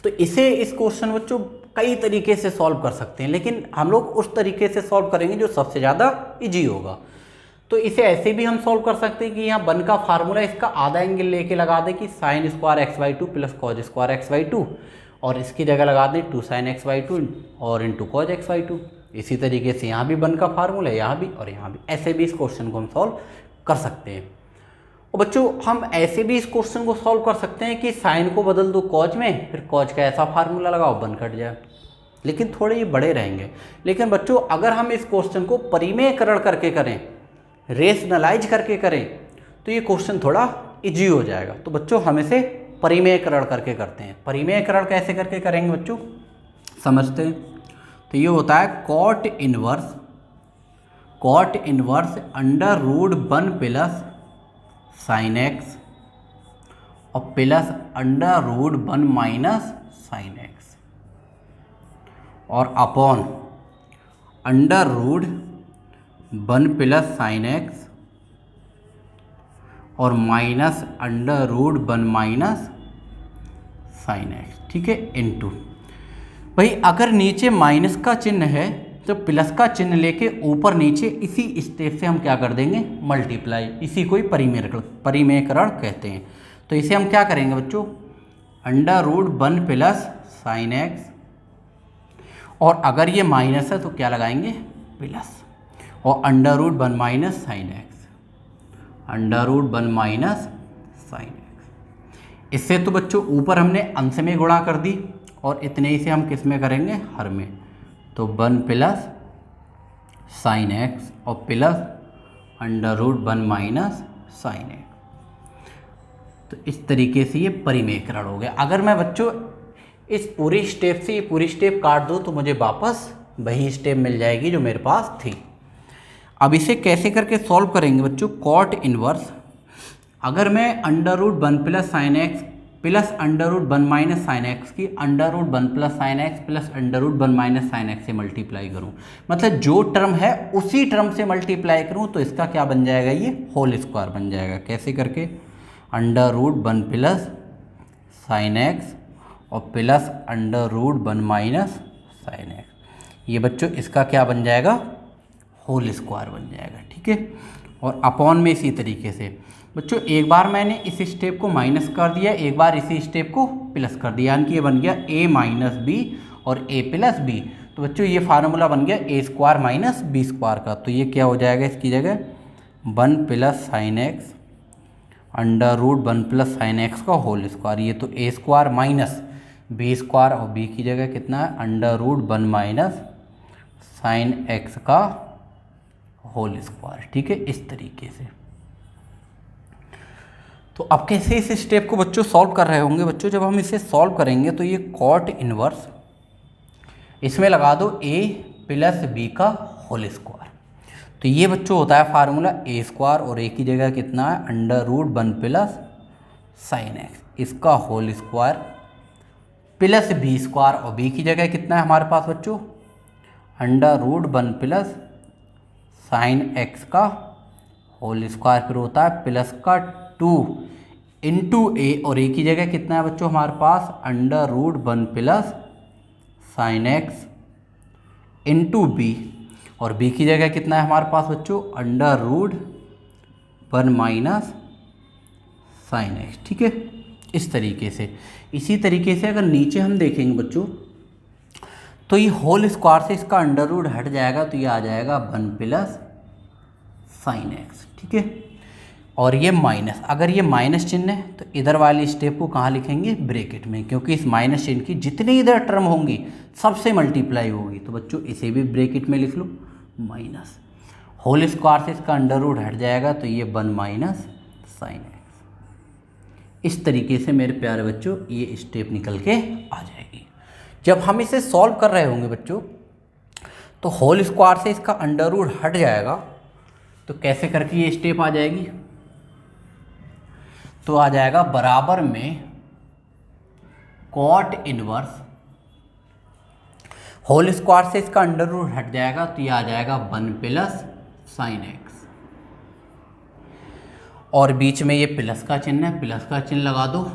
तो इसे इस क्वेश्चन बच्चों कई तरीके से सॉल्व कर सकते हैं, लेकिन हम लोग उस तरीके से सॉल्व करेंगे जो सबसे ज़्यादा इजी होगा। तो इसे ऐसे भी हम सॉल्व कर सकते हैं कि यहाँ 1 का फार्मूला इसका आधा एंगल लेके लगा दें कि sine square x/2 plus cos square x/2, और इसकी जगह लगा दें 2 sin x/2 और इंटू कॉज x/2। इसी तरीके से यहाँ भी 1 का फार्मूला है, यहाँ भी और यहाँ भी, ऐसे भी इस क्वेश्चन को हम सॉल्व कर सकते हैं। और बच्चों हम ऐसे भी इस क्वेश्चन को सॉल्व कर सकते हैं कि साइन को बदल दो कॉज में, फिर कॉज का ऐसा फार्मूला लगाओ 1 कट जाए। लेकिन थोड़े ये बड़े रहेंगे। लेकिन बच्चों अगर हम इस क्वेश्चन को परिमेयकरण करके करें, रेशनलाइज करके करें, तो ये क्वेश्चन थोड़ा इजी हो जाएगा। तो बच्चों हम इसे परिमेयकरण करके करते हैं। परिमेयकरण कैसे करके करेंगे बच्चों, समझते हैं। तो ये होता है cot inverse under root 1 plus sine x और plus under root 1 minus sine x और upon under root 1 plus sine x और minus under root 1 minus sine x, ठीक है, इनटू। भाई अगर नीचे माइनस का चिन्ह है तो प्लस का चिन्ह लेके ऊपर नीचे इसी स्टेप से हम क्या कर देंगे, मल्टीप्लाई। इसी को ही परिमेयकरण कहते हैं। तो इसे हम क्या करेंगे बच्चों, under root 1 plus sine x, और अगर ये माइनस है तो क्या लगाएंगे, प्लस, और under root 1 minus sine x, under root 1 minus sine x. इससे तो बच्चों ऊपर हमने अंश में गुणा कर दी और इतने ही से हम किस में करेंगे, हर में। तो 1 प्लस साइन एक्स और plus under root 1 minus sine x. तो इस तरीके से ये परिमेयकरण हो गया। अगर मैं बच्चों इस पूरी स्टेप से ये पूरी स्टेप काट दूँ तो मुझे वापस वही स्टेप मिल जाएगी जो मेरे पास थी। अब इसे कैसे करके सॉल्व करेंगे बच्चों, कॉट इनवर्स, अगर मैं under root 1 plus sine x plus under root 1 minus sine x की under root 1 plus sine x plus under root 1 minus sine x से मल्टीप्लाई करूं, मतलब जो टर्म है उसी टर्म से मल्टीप्लाई करूं, तो इसका क्या बन जाएगा, ये होल स्क्वायर बन जाएगा। कैसे करके, under root 1 plus sine x और plus under root 1 minus sine x, ये बच्चों इसका क्या बन जाएगा, होल स्क्वायर बन जाएगा, ठीक है। और अपॉन में इसी तरीके से बच्चों एक बार मैंने इस स्टेप को माइनस कर दिया, एक बार इसी स्टेप को प्लस कर दिया, यानी कि ये बन गया a माइनस बी और a प्लस बी। तो बच्चों ये फार्मूला बन गया a square minus b square का। तो ये क्या हो जाएगा, इसकी जगह 1 plus sine x under root 1 plus sine x का होल स्क्वायर, ये तो a square minus b square और b की जगह कितना है, under root 1 minus sine x का होल स्क्वायर, ठीक है, इस तरीके से। तो अब कैसे इस स्टेप को बच्चों सॉल्व कर रहे होंगे बच्चों, जब हम इसे सॉल्व करेंगे तो ये कॉट इनवर्स, इसमें लगा दो a प्लस बी का होल स्क्वायर। तो ये बच्चों होता है फार्मूला a स्क्वायर और a की जगह कितना है, under root 1 plus sine x, इसका whole square plus B square और b की जगह कितना है हमारे पास बच्चों, under root 1 plus sine x का होल स्क्वायर, फिर होता है प्लस का 2 इंटू ए, और ए की जगह कितना है बच्चों हमारे पास, under root 1 plus sine X into B, और बी की जगह कितना है हमारे पास बच्चों, under root 1 minus sine x, ठीक है, इस तरीके से। इसी तरीके से अगर नीचे हम देखेंगे बच्चों तो ये होल स्क्वायर से इसका अंडर रूट हट जाएगा, तो ये आ जाएगा 1 प्लस साइन एक्स, ठीक है। और ये माइनस, अगर ये माइनस चिन्ह है तो इधर वाली स्टेप को कहाँ लिखेंगे, ब्रैकेट में, क्योंकि इस माइनस चिन्ह की जितनी इधर टर्म होंगी सबसे मल्टीप्लाई होगी। तो बच्चों इसे भी ब्रैकेट में लिख लो, माइनस होल स्क्वायर से इसका अंडर रूट हट जाएगा, तो ये 1 माइनस साइन एक्स। इस तरीके से मेरे प्यारे बच्चों ये स्टेप निकल के आ जाएगी। जब हम इसे सॉल्व कर रहे होंगे बच्चों तो होल स्क्वायर से इसका अंडर रूट हट जाएगा, तो कैसे करके ये स्टेप आ जाएगी, तो आ जाएगा बराबर में कॉट इनवर्स, होल स्क्वायर से इसका अंडर रूट हट जाएगा, तो ये आ जाएगा 1 प्लस साइन एक्स, और बीच में ये प्लस का चिन्ह है, प्लस का चिन्ह लगा दो,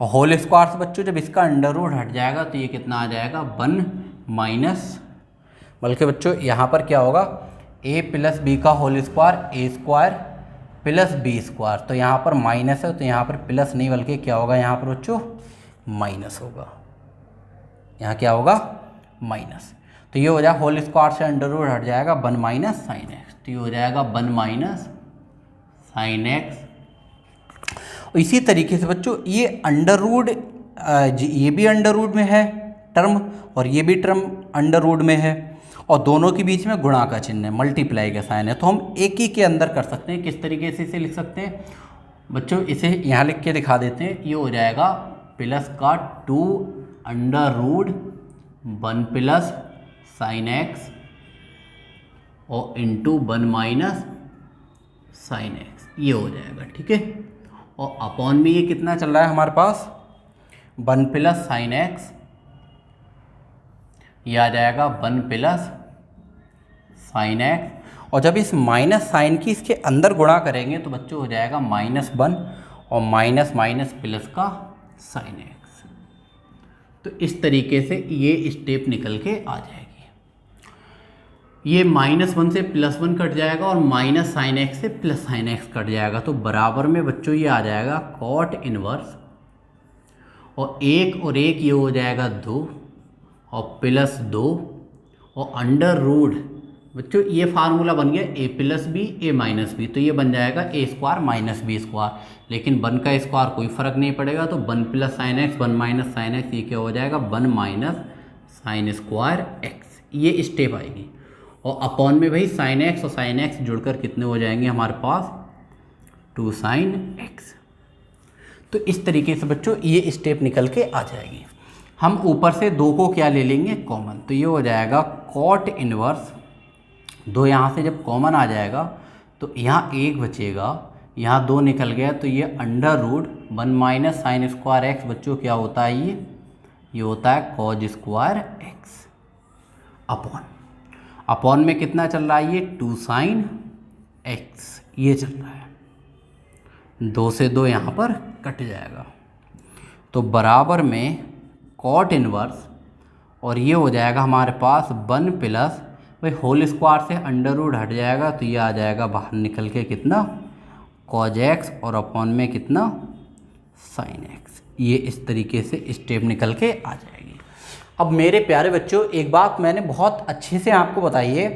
और होल स्क्वायर से बच्चों जब इसका अंडर रूट हट जाएगा तो ये कितना आ जाएगा, 1 माइनस, बल्कि बच्चों यहाँ पर क्या होगा, a प्लस बी का whole square, a square plus B square, तो यहाँ पर माइनस है तो यहाँ पर प्लस नहीं बल्कि क्या होगा, यहाँ पर बच्चों माइनस होगा, यहाँ क्या होगा, माइनस। तो ये हो जाएगा होल स्क्वायर से अंडर रूट हट जाएगा 1 माइनस साइन एक्स, तो ये हो जाएगा 1 माइनस साइन एक्स। इसी तरीके से बच्चों ये अंडर रूट, ये भी अंडर रूट में है टर्म और ये भी टर्म अंडर रूट में है और दोनों के बीच में गुणा का चिन्ह है, मल्टीप्लाई का साइन है, तो हम एक ही के अंदर कर सकते हैं। किस तरीके से इसे लिख सकते हैं बच्चों, इसे यहाँ लिख के दिखा देते हैं। ये हो जाएगा प्लस का 2 under root 1 plus sine x और इंटू 1 माइनस साइन एक्स, ये हो जाएगा। ठीक है, और अपॉन में ये कितना चल रहा है हमारे पास 1 प्लस साइन एक्स, ये आ जाएगा 1 प्लस साइन एक्स, और जब इस माइनस साइन की इसके अंदर गुणा करेंगे तो बच्चों हो जाएगा -1 और माइनस माइनस प्लस का साइन एक्स। तो इस तरीके से ये स्टेप निकल के आ जाएगी। ये -1 से +1 कट जाएगा और माइनस साइन एक्स से प्लस साइन एक्स कट जाएगा, तो बराबर में बच्चों ये आ जाएगा कॉट इनवर्स और 1 और 1 ये हो जाएगा 2 और प्लस 2 और अंडर रूट बच्चों ये फार्मूला बन गया a plus b a minus b, तो ये बन जाएगा a square minus b square, लेकिन 1 का स्क्वायर कोई फ़र्क नहीं पड़ेगा, तो 1 plus sine x 1 minus sine x, ये क्या हो जाएगा 1 माइनस साइन स्क्वायर एक्स, ये स्टेप आएगी। और अपॉन में भाई साइन एक्स और साइन एक्स जुड़कर कितने हो जाएंगे हमारे पास 2 साइन एक्स। तो इस तरीके से बच्चों ये स्टेप निकल के आ जाएगी। हम ऊपर से 2 को क्या ले लेंगे कॉमन, तो ये हो जाएगा कॉट इनवर्स 2, यहाँ से जब कॉमन आ जाएगा तो यहाँ 1 बचेगा, यहाँ 2 निकल गया, तो ये under root 1 minus sine square x बच्चों क्या होता है ये होता है कॉज स्क्वायर एक्स अपॉन में कितना चल रहा है ये 2 साइन एक्स, ये चल रहा है, 2 से 2 यहाँ पर कट जाएगा, तो बराबर में कॉट इनवर्स और ये हो जाएगा हमारे पास 1 प्लस भाई होल स्क्वायर से अंडर रूट हट जाएगा, तो ये आ जाएगा बाहर निकल के कितना कॉज एक्स और अपॉन में कितना साइन एक्स। ये इस तरीके से स्टेप निकल के आ जाएगी। अब मेरे प्यारे बच्चों एक बात मैंने बहुत अच्छे से आपको बताई है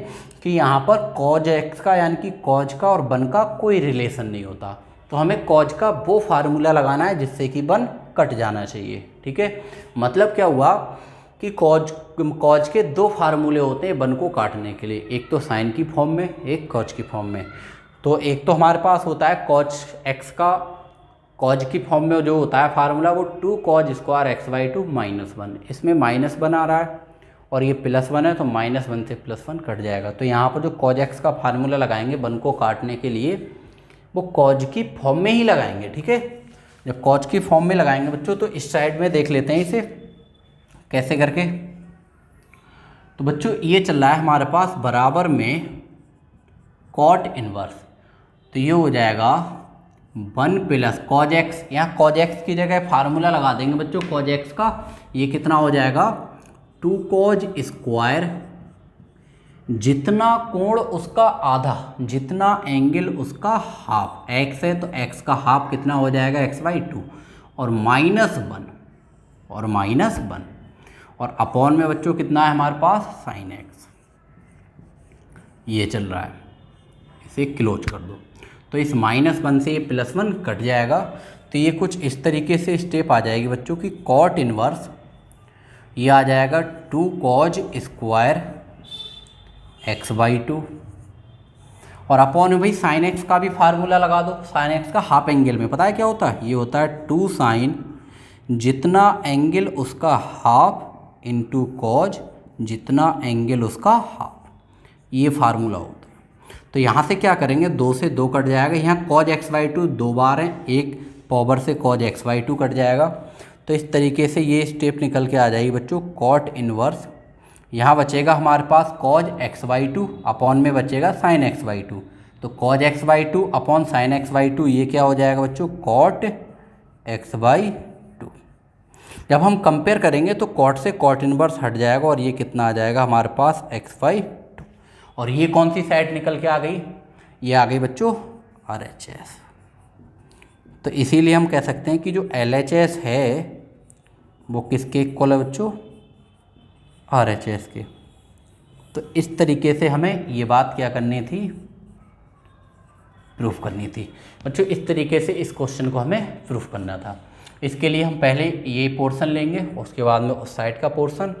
कि यहाँ पर कॉज एक्स का यानी कि कॉज का और 1 का कोई रिलेशन नहीं होता, तो हमें कॉज का वो फार्मूला लगाना है जिससे कि 1 कट जाना चाहिए। ठीक है, मतलब क्या हुआ कि कॉज के 2 फार्मूले होते हैं 1 को काटने के लिए, एक तो साइन की फॉर्म में, एक कॉज की फॉर्म में। तो एक तो हमारे पास होता है कॉज एक्स का कॉज की फॉर्म में जो होता है फार्मूला वो 2 कॉज स्क्वायर x/2 -1, इसमें -1 आ रहा है और ये +1 है, तो -1 से +1 कट जाएगा। तो यहाँ पर जो कॉज एक्स का फार्मूला लगाएंगे 1 को काटने के लिए वो कॉज की फॉर्म में ही लगाएंगे। ठीक है, जब कॉज की फॉर्म में लगाएंगे बच्चों तो इस साइड में देख लेते हैं इसे कैसे करके। तो बच्चों ये चल रहा है हमारे पास बराबर में कॉट इनवर्स, तो ये हो जाएगा 1 प्लस कॉज एक्स, यहाँ कॉज एक्स की जगह फार्मूला लगा देंगे बच्चों कॉज एक्स का, ये कितना हो जाएगा 2 कॉज स्क्वायर, जितना कोण उसका आधा, जितना एंगल उसका हाफ, एक्स है तो एक्स का हाफ कितना हो जाएगा x/2 और -1 और अपॉन में बच्चों कितना है हमारे पास साइन एक्स, ये चल रहा है, इसे क्लोज कर दो। तो इस -1 से ये +1 कट जाएगा, तो ये कुछ इस तरीके से स्टेप आ जाएगी बच्चों की कॉट इनवर्स, ये आ जाएगा 2 कॉज स्क्वायर x/2 और अपॉन में भाई साइन एक्स का भी फार्मूला लगा दो, साइन एक्स का हाफ एंगल में पता है क्या होता है, ये होता है 2 साइन जितना एंगल उसका हाफ इंटू कॉज जितना एंगल उसका हाफ, ये फार्मूला होता है। तो यहाँ से क्या करेंगे 2 से 2 कट जाएगा, यहाँ कॉज x/2 2 बार है, एक पावर से कॉज x/2 कट जाएगा, तो इस तरीके से ये स्टेप निकल के आ जाएगी बच्चों कॉट इनवर्स। यहाँ बचेगा हमारे पास कॉज x/2 अपॉन में बचेगा साइन x/2, तो cause x/2 upon sine x/2 ये क्या हो जाएगा बच्चों कॉट x/2। जब हम कंपेयर करेंगे तो कॉट से कॉट इनवर्स हट जाएगा और ये कितना आ जाएगा हमारे पास x/2, और ये कौन सी साइड निकल के आ गई, ये आ गई बच्चों RHS। तो इसीलिए हम कह सकते हैं कि जो LHS है वो किसके इक्वल है बच्चों RHS के। तो इस तरीके से हमें ये बात क्या करनी थी प्रूफ करनी थी बच्चों, इस तरीके से इस क्वेश्चन को हमें प्रूफ करना था। इसके लिए हम पहले ये पोर्शन लेंगे, उसके बाद में उस साइड का पोर्शन,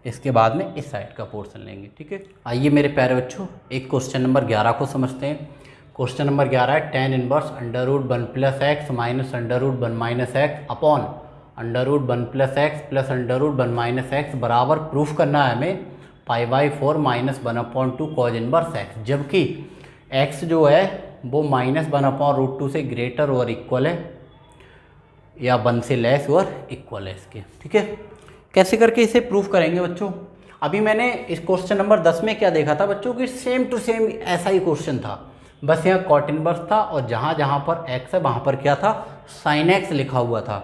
इसके बाद में इस साइड का पोर्शन लेंगे। ठीक है, आइए मेरे प्यारे बच्चों एक क्वेश्चन नंबर 11 को समझते हैं। क्वेश्चन नंबर 11 है tan inverse under root 1 plus x minus under root 1 minus x upon under root 1 plus x plus under root 1 minus x बराबर प्रूफ करना है हमें π/4 माइनस 1/2 कॉज इनवर्स एक्स, जबकि x जो है वो -1/√2 से ग्रेटर और इक्वल है या 1 से लेस और इक्वल है इसके। ठीक है, कैसे करके इसे प्रूफ करेंगे बच्चों? अभी मैंने इस क्वेश्चन नंबर 10 में क्या देखा था बच्चों कि सेम टू सेम ऐसा ही क्वेश्चन था, बस यहाँ कॉट इनवर्स था और जहाँ जहाँ पर x है वहाँ पर क्या था, साइन x लिखा हुआ था।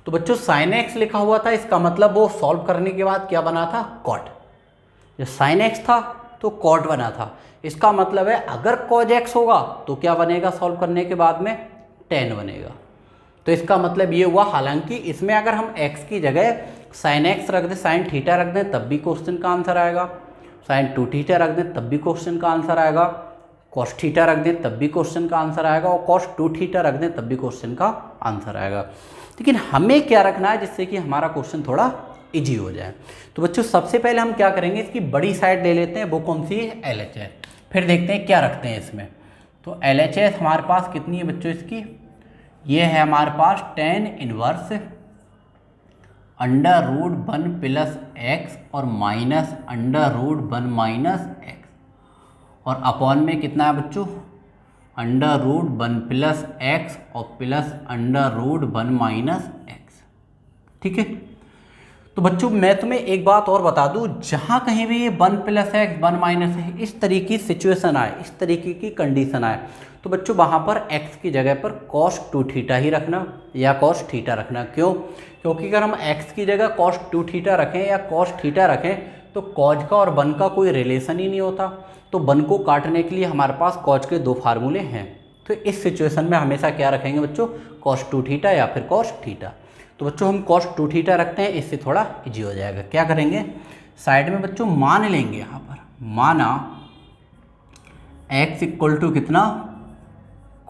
तो बच्चों साइन x लिखा हुआ था, इसका मतलब वो सॉल्व करने के बाद क्या बना था, कॉट। जब साइन x था तो कॉट बना था, इसका मतलब है अगर कॉज x होगा तो क्या बनेगा सॉल्व करने के बाद में, tan बनेगा। तो इसका मतलब ये हुआ, हालांकि इसमें अगर हम x की जगह साइन x रख दें, साइन थीटा रख दें तब भी क्वेश्चन का आंसर आएगा, साइन 2 थीटा रख दें तब भी क्वेश्चन का आंसर आएगा, कॉस थीटा रख दें तब भी क्वेश्चन का आंसर आएगा और कॉस 2 थीटा रख दें तब भी क्वेश्चन का आंसर आएगा। लेकिन हमें क्या रखना है जिससे कि हमारा क्वेश्चन थोड़ा इजी हो जाए। तो बच्चों सबसे पहले हम क्या करेंगे, इसकी बड़ी साइड ले लेते हैं, वो कौन सी है, LHS। फिर देखते हैं क्या रखते हैं इसमें। तो LHS हमारे पास कितनी है बच्चों इसकी, ये है हमारे पास tan inverse under root 1 plus x और minus under root 1 minus x और अपॉन में कितना है बच्चों, अंडर रूट 1 प्लस एक्स और plus under root 1 minus X. ठीक है, तो बच्चों मैं तुम्हें एक बात और बता दूं, जहाँ कहीं भी ये 1 प्लस एक्स 1 माइनस है इस तरीके की सिचुएशन आए, इस तरीके की कंडीशन आए, तो बच्चों वहाँ पर x की जगह पर cos 2 थीटा ही रखना या cos थीटा रखना। क्यों? क्योंकि अगर हम x की जगह cos 2 थीटा रखें या cos थीटा रखें तो cos का और 1 का कोई रिलेशन ही नहीं होता। तो 1 को काटने के लिए हमारे पास cos के 2 फार्मूले हैं। तो इस सिचुएशन में हमेशा क्या रखेंगे बच्चों, cos 2 थीटा या फिर cos थीटा। तो बच्चों हम cos 2 थीटा रखते हैं, इससे थोड़ा इजी हो जाएगा। क्या करेंगे, साइड में बच्चों मान लेंगे, यहाँ पर माना x इक्वल टू कितना,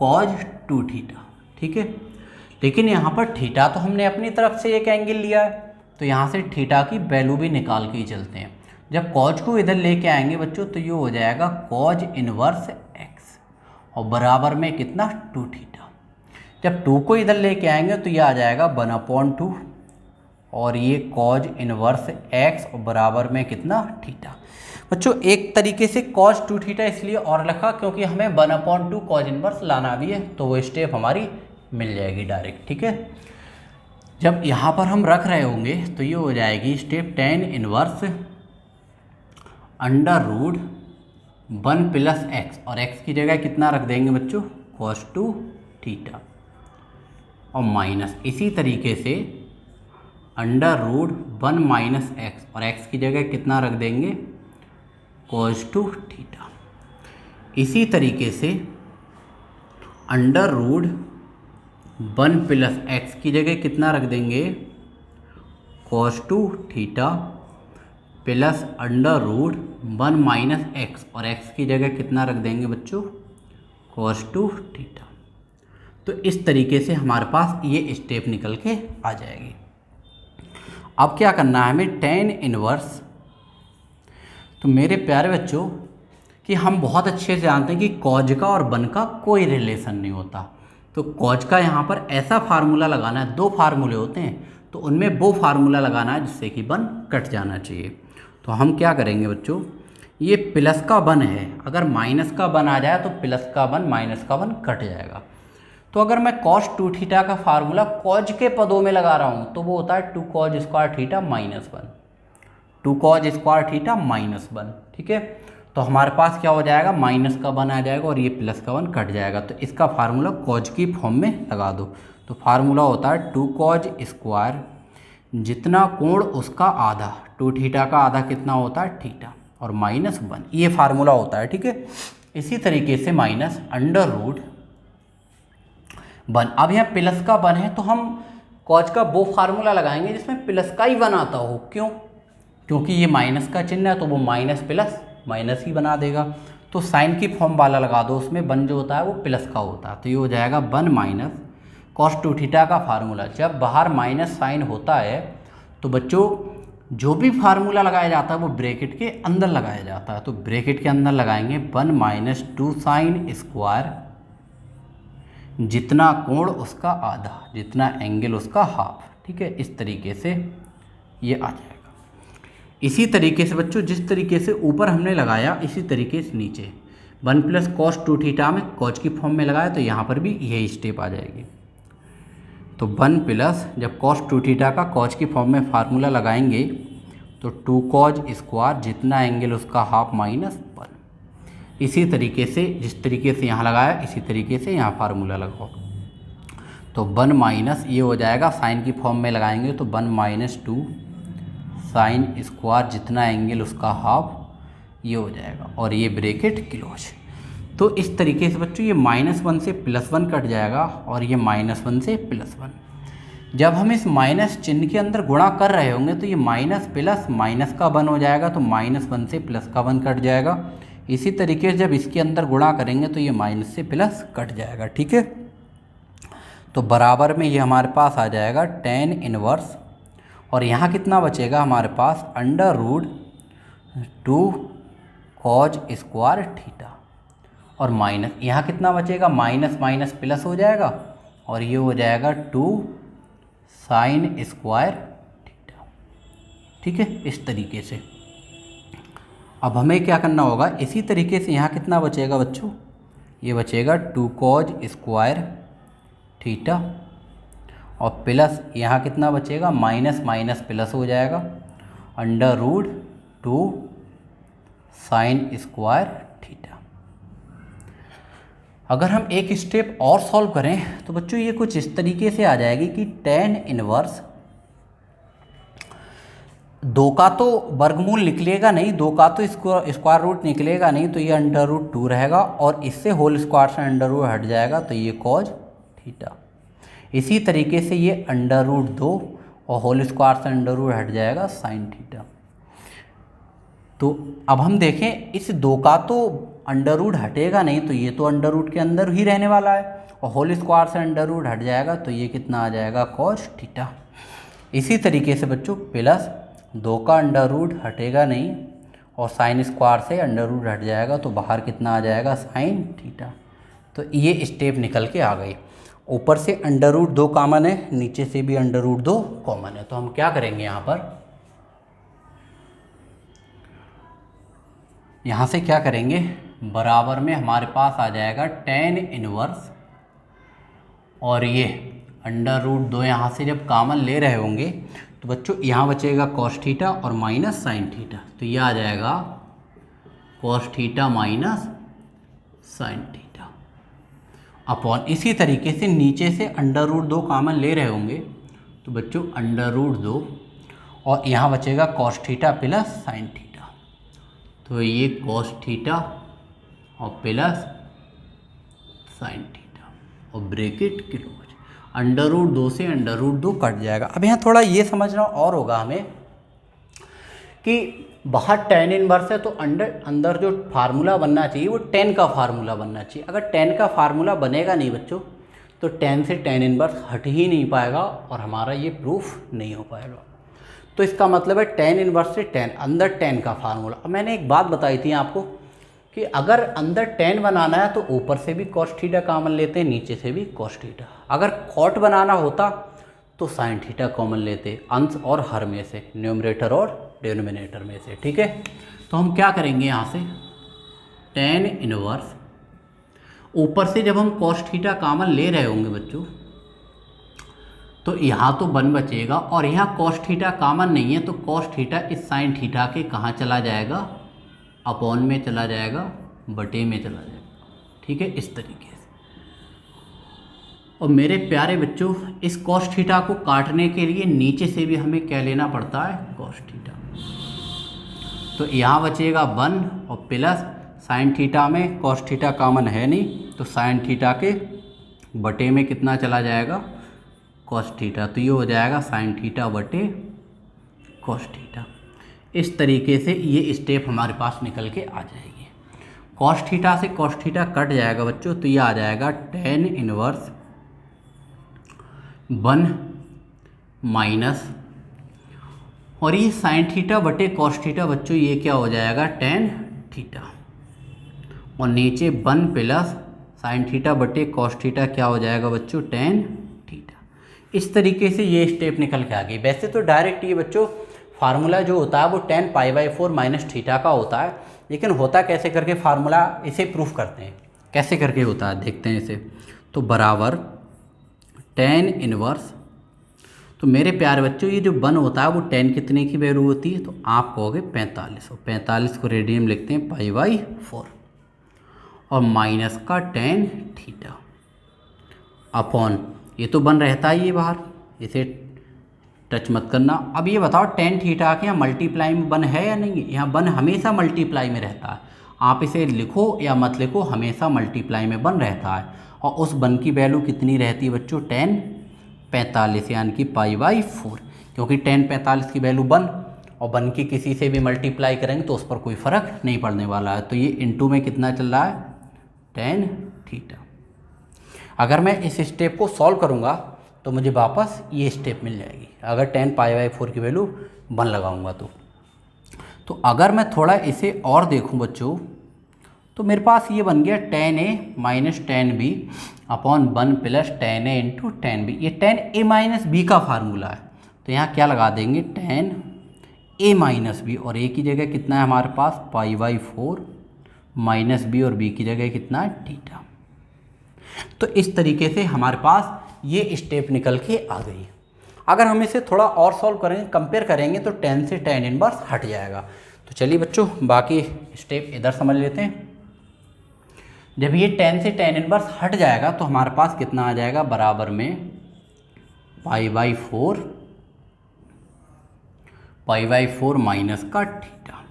cos 2 थीटा। ठीक है, लेकिन यहाँ पर थीटा तो हमने अपनी तरफ से एक एंगल लिया है, तो यहाँ से थीटा की वैल्यू भी निकाल के ही चलते हैं। जब cos को इधर लेके आएंगे बच्चों तो ये हो जाएगा cos इनवर्स x और बराबर में कितना, 2 थीटा। जब 2 को इधर लेके आएंगे तो ये आ जाएगा 1/2 और ये cos इनवर्स x और बराबर में कितना, थीटा। बच्चों एक तरीके से cos 2 थीटा इसलिए और लिखा क्योंकि हमें 1/2 cos इनवर्स लाना भी है, तो वो स्टेप हमारी मिल जाएगी डायरेक्ट। ठीक है, जब यहाँ पर हम रख रहे होंगे तो ये हो जाएगी step tan inverse under root 1 plus x और x की जगह कितना रख देंगे बच्चों, cos 2 थीटा और माइनस इसी तरीके से अंडर रूट 1 माइनस एक्स और x की जगह कितना रख देंगे, cos 2 थीटा। इसी तरीके से अंडर रूट 1 प्लस एक्स की जगह कितना रख देंगे, cos 2 theta plus under root 1 minus x और x की जगह कितना रख देंगे बच्चों, cos 2 थीटा। तो इस तरीके से हमारे पास ये स्टेप निकल के आ जाएगी। अब क्या करना है हमें, tan इनवर्स। तो मेरे प्यारे बच्चों कि हम बहुत अच्छे से जानते हैं कि cos का और 1 का कोई रिलेशन नहीं होता। तो cos का यहाँ पर ऐसा फार्मूला लगाना है, 2 फार्मूले होते हैं तो उनमें वो फार्मूला लगाना है जिससे कि 1 कट जाना चाहिए। तो हम क्या करेंगे बच्चों, ये प्लस का 1 है, अगर माइनस का 1 आ जाए तो प्लस का 1 माइनस का 1 कट जाएगा। तो अगर मैं cos 2 थीटा का फार्मूला cos के पदों में लगा रहा हूँ तो वो होता है 2 cos square theta minus 1, 2 cos square theta minus 1। ठीक है, तो हमारे पास क्या हो जाएगा, माइनस का 1 आ जाएगा और ये प्लस का 1 कट जाएगा। तो इसका फार्मूला cos की फॉर्म में लगा दो। तो फार्मूला होता है 2 cos स्क्वायर, जितना कोण उसका आधा, 2 थीटा का आधा कितना होता है, थीटा और माइनस 1, ये फार्मूला होता है। ठीक है, इसी तरीके से माइनस अंडर रूट 1। अब यहाँ प्लस का 1 है तो हम cos का वो फार्मूला लगाएंगे जिसमें प्लस का ही 1 आता हो। क्यों? क्योंकि ये माइनस का चिन्ह है तो वो माइनस प्लस माइनस ही बना देगा। तो साइन की फॉर्म वाला लगा दो, उसमें 1 जो होता है वो प्लस का होता है। तो ये हो जाएगा 1 माइनस कॉस टू थीटा का फार्मूला, जब बाहर माइनस साइन होता है तो बच्चों जो भी फार्मूला लगाया जाता है वो ब्रैकेट के अंदर लगाया जाता है। तो ब्रैकेट के अंदर लगाएंगे 1 माइनस 2 साइन स्क्वायर, जितना कोण उसका आधा, जितना एंगल उसका हाफ। ठीक है, इस तरीके से ये आ जाएगा। इसी तरीके से बच्चों जिस तरीके से ऊपर हमने लगाया इसी तरीके से नीचे 1 प्लस कॉस टू थीटा में कॉज की फॉर्म में लगाया, तो यहाँ पर भी यही स्टेप आ जाएगी। तो 1 प्लस जब कॉस टू थीटा का कॉज की फॉर्म में फार्मूला लगाएंगे तो 2 कॉज स्क्वायर, जितना एंगल उसका हाफ माइनस 1। इसी तरीके से जिस तरीके से यहाँ लगाया इसी तरीके से यहाँ फार्मूला लगाओ। तो 1 माइनस ये हो जाएगा, साइन की फॉर्म में लगाएंगे तो 1 माइनस 2 साइन स्क्वायर, जितना एंगल उसका हाफ, ये हो जाएगा और ये ब्रैकेट क्लोज। तो इस तरीके से बच्चों ये -1 से +1 कट जाएगा और ये -1 से +1। जब हम इस माइनस चिन्ह के अंदर गुणा कर रहे होंगे तो ये माइनस प्लस माइनस का 1 हो जाएगा, तो -1 से प्लस का 1 कट जाएगा। इसी तरीके से जब इसके अंदर गुणा करेंगे तो ये माइनस से प्लस कट जाएगा। ठीक है, तो बराबर में ये हमारे पास आ जाएगा tan इनवर्स, और यहाँ कितना बचेगा हमारे पास √2 कॉज स्क्वायर थीटा, और माइनस यहाँ कितना बचेगा, माइनस माइनस प्लस हो जाएगा और ये हो जाएगा 2 साइन स्क्वायर थीटा। ठीक है, इस तरीके से अब हमें क्या करना होगा, इसी तरीके से यहाँ कितना बचेगा बच्चों, ये बचेगा 2 कॉज स्क्वायर थीटा, और प्लस यहाँ कितना बचेगा, माइनस माइनस प्लस हो जाएगा √2 साइन स्क्वायर थीटा। अगर हम एक स्टेप और सॉल्व करें तो बच्चों ये कुछ इस तरीके से आ जाएगी कि tan इनवर्स 2 का तो वर्गमूल निकलेगा नहीं, 2 का तो स्क्वायर रूट निकलेगा नहीं, तो ये √2 रहेगा, और इससे होल स्क्वायर से अंडर हट जाएगा तो ये कॉज थीटा। इसी तरीके से ये √2 और होल स्क्वायर से अंडर हट जाएगा साइन थीटा। तो अब हम देखें इस 2 का तो अंडर रूट हटेगा नहीं, तो ये तो अंडर रूट के अंदर ही रहने वाला है, और होल स्क्वायर से अंडर रूट हट जाएगा तो ये कितना आ जाएगा, कॉस थीटा। इसी तरीके से बच्चों प्लस 2 का अंडर रूट हटेगा नहीं और साइन स्क्वायर से अंडर रूट हट जाएगा तो बाहर कितना आ जाएगा, साइन थीटा। तो ये स्टेप निकल के आ गई। ऊपर से √2 कॉमन है, नीचे से भी √2 कॉमन है, तो हम क्या करेंगे यहाँ से क्या करेंगे, बराबर में हमारे पास आ जाएगा tan इनवर्स, और ये √2 यहाँ से जब कॉमन ले रहे होंगे तो बच्चों यहाँ बचेगा cos थीटा और माइनस साइन थीटा, तो ये आ जाएगा cos theta minus sine theta upon, इसी तरीके से नीचे से √2 कॉमन ले रहे होंगे तो बच्चों √2 और यहाँ बचेगा cos theta plus sine theta, तो ये cos थीटा और प्लस साइन थीटा और ब्रैकेट क्लोज, √2 से √2 कट जाएगा। अब यहाँ थोड़ा ये समझना और होगा हमें कि बाहर tan इनवर्स है तो अंदर जो फार्मूला बनना चाहिए वो tan का फार्मूला बनना चाहिए। अगर tan का फार्मूला बनेगा नहीं बच्चों तो tan से tan इनवर्स हट ही नहीं पाएगा और हमारा ये प्रूफ नहीं हो पाएगा। तो इसका मतलब है tan इनवर्स से tan, अंदर tan का फार्मूला। अब मैंने एक बात बताई थी आपको कि अगर अंदर tan बनाना है तो ऊपर से भी cos थीटा कॉमन लेते हैं, नीचे से भी cos थीटा। अगर cot बनाना होता तो sin थीटा कॉमन लेते, अंश और हर में से, न्यूमरेटर और डिनोमिनेटर में से। ठीक है, तो हम क्या करेंगे यहाँ से, tan इनवर्स ऊपर से जब हम cos थीटा कॉमन ले रहे होंगे बच्चों तो यहाँ तो 1 बचेगा, और यहाँ cos थीटा कॉमन नहीं है तो cos थीटा इस साइन थीटा के कहाँ चला जाएगा, अपॉन में चला जाएगा, बटे में चला जाएगा। ठीक है, इस तरीके से। और मेरे प्यारे बच्चों इस cos थीटा को काटने के लिए नीचे से भी हमें क्या लेना पड़ता है, cos थीटा। तो यहाँ बचेगा 1 और प्लस साइन थीटा में cos थीटा कॉमन है नहीं तो साइन थीटा के बटे में कितना चला जाएगा, cos थीटा, तो ये हो जाएगा साइन थीटा बटे cos थीटा। इस तरीके से ये स्टेप हमारे पास निकल के आ जाएगी। cos थीटा से cos थीटा कट जाएगा बच्चों, तो ये आ जाएगा tan इनवर्स 1 माइनस, और ये साइन थीटा बटे कॉस थीटा बच्चों ये क्या हो जाएगा टेन थीटा, और नीचे 1 प्लस साइन थीटा बटे कॉस थीटा क्या हो जाएगा बच्चों टेन थीटा। इस तरीके से ये स्टेप निकल के आ गई। वैसे तो डायरेक्ट ये बच्चों फार्मूला जो होता है वो tan π/4 माइनस थीटा का होता है, लेकिन होता कैसे करके फार्मूला इसे प्रूफ करते हैं, कैसे करके होता है देखते हैं इसे। तो बराबर tan इनवर्स, तो मेरे प्यारे बच्चों ये जो 1 होता है वो tan कितने की वैल्यू होती है, तो आप कहोगे 45, और 45 को रेडियन लिखते हैं π/4, और माइनस का tan थीटा अपॉन, ये तो 1 रहता ही है बाहर, इसे टच मत करना। अब ये बताओ tan थीटा के यहाँ मल्टीप्लाई में 1 है या नहीं, यहाँ 1 हमेशा मल्टीप्लाई में रहता है, आप इसे लिखो या मत लिखो हमेशा मल्टीप्लाई में 1 रहता है, और उस 1 की वैल्यू कितनी रहती है बच्चों tan 45 यानी कि π/4, क्योंकि tan 45 की वैल्यू 1 और 1 की किसी से भी मल्टीप्लाई करेंगे तो उस पर कोई फ़र्क नहीं पड़ने वाला है। तो ये इनटू में कितना चल रहा है tan थीटा। अगर मैं इस स्टेप को सॉल्व करूँगा तो मुझे वापस ये स्टेप मिल जाएगी, अगर tan π/4 की वैल्यू 1 लगाऊंगा तो अगर मैं थोड़ा इसे और देखूं बच्चों तो मेरे पास ये बन गया tan a minus tan b upon 1 plus tan a into tan b। ये tan a माइनस b का फार्मूला है, तो यहाँ क्या लगा देंगे tan a माइनस b, और a की जगह कितना है हमारे पास π/4 माइनस b, और b की जगह कितना है थीटा। तो इस तरीके से हमारे पास ये स्टेप निकल के आ गई। अगर हम इसे थोड़ा और सॉल्व करेंगे, कंपेयर करेंगे तो tan से tan इनवर्स हट जाएगा। तो चलिए बच्चों बाकी स्टेप इधर समझ लेते हैं। जब ये tan से tan इनवर्स हट जाएगा तो हमारे पास कितना आ जाएगा, बराबर में π/4 माइनस का थीटा।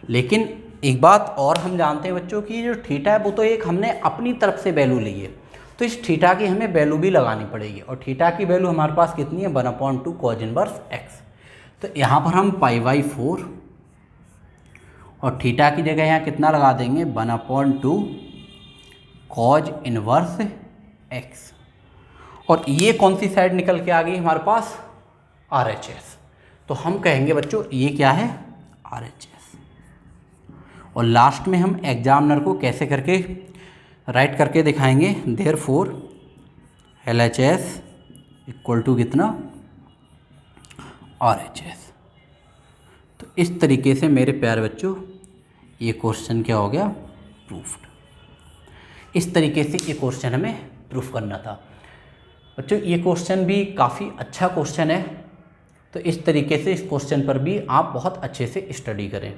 लेकिन एक बात और हम जानते हैं बच्चों कि जो थीटा है वो तो एक हमने अपनी तरफ से वैल्यू ली है, तो इस थीटा की हमें वैल्यू भी लगानी पड़ेगी, और थीटा की वैल्यू हमारे पास कितनी है 1/2 cos इनवर्स x। तो यहाँ पर हम π/4 और थीटा की जगह यहाँ कितना लगा देंगे 1/2 cos इनवर्स x, और ये कौन सी साइड निकल के आ गई हमारे पास RHS। तो हम कहेंगे बच्चों ये क्या है RHS। और लास्ट में हम एग्जामिनर को कैसे करके राइट करके दिखाएंगे, देयरफॉर LHS इक्वल टू कितना RHS। तो इस तरीके से मेरे प्यारे बच्चों ये क्वेश्चन क्या हो गया प्रूफ्ड। इस तरीके से ये क्वेश्चन हमें प्रूफ करना था बच्चों। ये क्वेश्चन भी काफ़ी अच्छा क्वेश्चन है, तो इस तरीके से इस क्वेश्चन पर भी आप बहुत अच्छे से स्टडी करें।